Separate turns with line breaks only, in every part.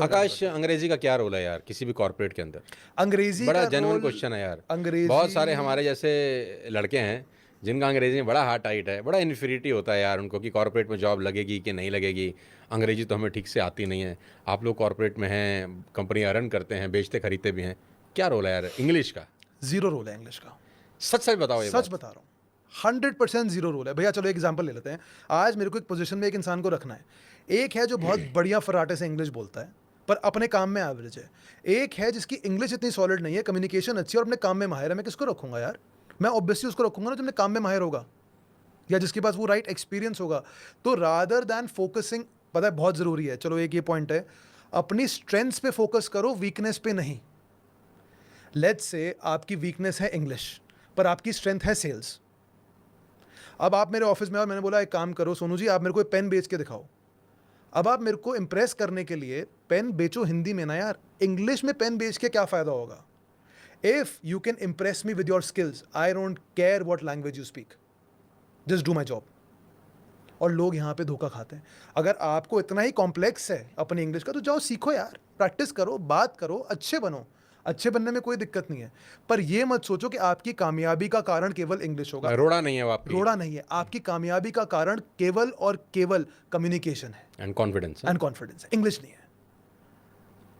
आकाश, अंग्रेजी का क्या रोल है यार किसी भी कॉर्पोरेट के अंदर?
अंग्रेजी
बड़ा
का
जेन्युइन
रोल
क्वेश्चन है यार।
अंग्रेजी
बहुत सारे हमारे जैसे लड़के हैं जिनका अंग्रेजी में बड़ा हार्ट टाइट है, बड़ा इन्फिनिटी होता है यार उनको कि कॉर्पोरेट में जॉब लगेगी कि नहीं लगेगी। अंग्रेजी तो हमें ठीक से आती नहीं है। आप लोग कॉर्पोरेट में हैं, कंपनियां रन करते हैं, बेचते खरीदते भी हैं, क्या रोल है यार इंग्लिश का?
जीरो रोल है इंग्लिश का।
सच सच बताओ ये
सच
बात।
बता रहा हूँ, 100% जीरो रोल है भैया। चलो एक एग्जांपल ले लेते हैं। आज मेरे को एक पोजीशन में एक इंसान को रखना है। एक है जो बहुत बढ़िया फर्राटे से इंग्लिश बोलता है पर अपने काम में एवरेज है। एक है जिसकी इंग्लिश इतनी सॉलिड नहीं है, कम्युनिकेशन अच्छी है और अपने काम में माहिर है। मैं किसको रखूंगा यार? मैं ऑब्वियसली उसको रखूंगा ना जो अपने काम में माहिर होगा या जिसके पास वो राइट एक्सपीरियंस होगा। तो रादर दैन फोकसिंग, पता है बहुत ज़रूरी है, चलो एक ये पॉइंट है, अपनी स्ट्रेंथ्स पे फोकस करो, वीकनेस पे नहीं। लेट्स से आपकी वीकनेस है इंग्लिश पर आपकी स्ट्रेंथ है सेल्स। अब आप मेरे ऑफिस में और मैंने बोला एक काम करो सोनू जी, आप मेरे को एक पेन बेच के दिखाओ। अब आप मेरे को इंप्रेस करने के लिए पेन बेचो हिंदी में ना यार, इंग्लिश में पेन बेच के क्या फ़ायदा होगा? If you can impress me with your skills, I don't care what language you speak, just do my job. और लोग यहाँ पे धोखा खाते हैं। अगर आपको इतना ही कॉम्प्लेक्स है अपनी इंग्लिश का तो जाओ सीखो यार, प्रैक्टिस करो, बात करो, अच्छे बनो। अच्छे बनने में कोई दिक्कत नहीं है, पर ये मत सोचो कि आपकी कामयाबी का कारण केवल इंग्लिश होगा।
रोड़ा नहीं है वो आपकी।
रोड़ा नहीं है, आपकी कामयाबी का कारण केवल और केवल कम्युनिकेशन है
एंड कॉन्फिडेंस।
एंड कॉन्फिडेंस है, इंग्लिश नहीं है।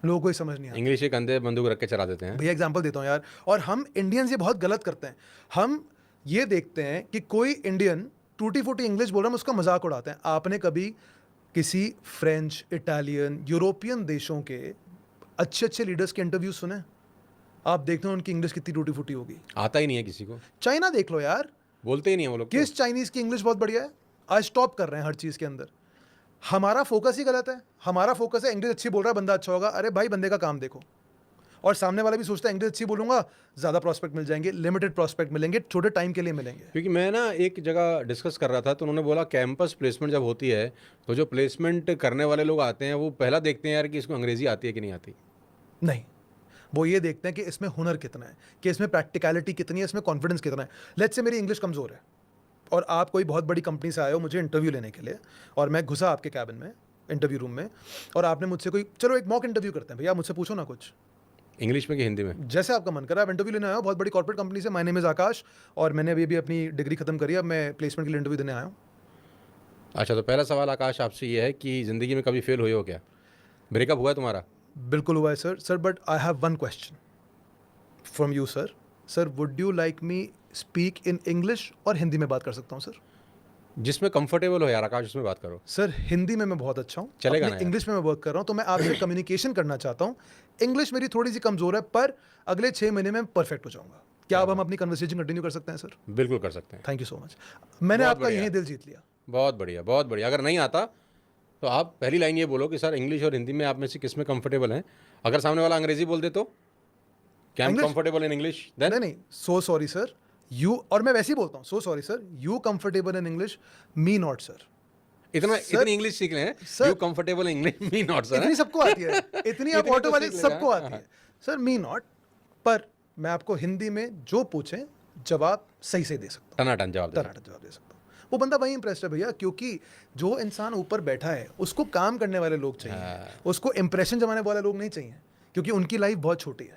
लोगों को ही समझ नहीं आता।
इंग्लिश के कंधे बंदूक रख के चला देते हैं।
भैया एग्जांपल देता हूँ यार, और हम इंडियंस ये बहुत गलत करते हैं। हम ये देखते हैं कि कोई इंडियन टूटी फूटी इंग्लिश बोल रहा है, हम उसका मजाक उड़ाते हैं। आपने कभी किसी फ्रेंच, इटालियन, यूरोपियन देशों के अच्छे अच्छे लीडर्स के इंटरव्यू सुने? आप देखते हो उनकी इंग्लिश कितनी टूटी फूटी होगी।
आता ही नहीं है किसी को।
चाइना देख लो यार,
बोलते ही नहीं है वो लोग तो।
किस चाइनीज की इंग्लिश बहुत बढ़िया है। आज स्टॉप कर रहे हैं हर चीज के अंदर। हमारा फोकस ही गलत है। हमारा फोकस है इंग्लिश अच्छी बोल रहा है बंदा अच्छा होगा। अरे भाई बंदे का काम देखो। और सामने वाला भी सोचता है इंग्लिश अच्छी बोलूंगा ज़्यादा प्रॉस्पेक्ट मिल जाएंगे, लिमिटेड प्रॉस्पेक्ट मिलेंगे, छोटे टाइम के लिए मिलेंगे।
क्योंकि मैं ना एक जगह डिस्कस कर रहा था तो उन्होंने बोला कैंपस प्लेसमेंट जब होती है तो जो प्लेसमेंट करने वाले लोग आते हैं वो पहला देखते हैं यार कि इसको अंग्रेजी आती है कि नहीं आती।
नहीं, वो ये देखते हैं कि इसमें हुनर कितना है, कि इसमें प्रैक्टिकलिटी कितनी है, इसमें कॉन्फिडेंस कितना है। लेट्स से मेरी इंग्लिश कमज़ोर है और आप कोई बहुत बड़ी कंपनी से आए हो मुझे इंटरव्यू लेने के लिए, और मैं घुसा आपके कैबिन में, इंटरव्यू रूम में, और आपने मुझसे कोई, चलो एक मॉक इंटरव्यू करते हैं भैया, मुझसे पूछो ना कुछ
इंग्लिश में कि हिंदी में,
जैसे आपका मन करा। आप इंटरव्यू लेने आए हो बहुत बड़ी कॉर्पोरेट कंपनी से, माय नेम इज़ आकाश, और मैंने अभी अपनी डिग्री खत्म करी है, अब मैं प्लेसमेंट के लिए इंटरव्यू देने आया हूँ।
अच्छा, तो पहला सवाल आकाश आपसे ये है कि ज़िंदगी में कभी फेल हुए हो क्या? ब्रेकअप हुआ है तुम्हारा?
बिल्कुल हुआ है sir, but I have one question from you sir. Sir would you like me speak in English, और हिंदी में बात कर सकता हूँ सर?
जिसमें कंफर्टेबल हो यार आकाश, उसमें बात करो।
सर हिंदी में मैं बहुत अच्छा हूँ,
चलेगा ना यार?
इंग्लिश में मैं वर्क कर रहा हूँ, तो मैं आपसे कम्युनिकेशन करना चाहता हूँ। इंग्लिश मेरी थोड़ी सी कमज़ोर है पर अगले 6 महीने में परफेक्ट हो जाऊँगा। क्या अब हम अपनी कन्वर्सेशन कंटिन्यू कर सकते हैं सर?
बिल्कुल कर सकते हैं।
Thank you so much. मैंने
बहुत
आपका
बढ़िया।
यही दिल जीत लिया।
बहुत बढ़िया, बहुत बढ़िया। अगर नहीं आता तो आप पहली लाइन ये बोलो कि सर इंग्लिश और हिंदी में आप में से किस में कंफर्टेबल हैं। अगर सामने वाला अंग्रेजी बोल दे तो क्या I am
English?
Comfortable in English then?
नहीं नहीं, सो सॉरी सर, यू, और मैं वैसे ही बोलता हूँ, so sorry sir, you comfortable in English, me not sir.
इतनी इंग्लिश सीख लें,
sir,
you comfortable English me not sir.
इतनी सबको आती है, इतनी आप
इतनी
ऑटो
तो
वाले
सीख लेना।
सबको आती है सर, मी नॉट। पर मैं आपको हिंदी में जो पूछें जवाब सही से दे सकता हूँ,
टनाटन जवाब दे।
टनाटन जवाब दे सकता हूँ। वो बंदा वही इंप्रेस्ड है भैया, क्योंकि जो इंसान ऊपर बैठा है उसको काम करने वाले लोग चाहिए, उसको इंप्रेशन जमाने वाले लोग नहीं चाहिए, क्योंकि उनकी लाइफ बहुत छोटी है।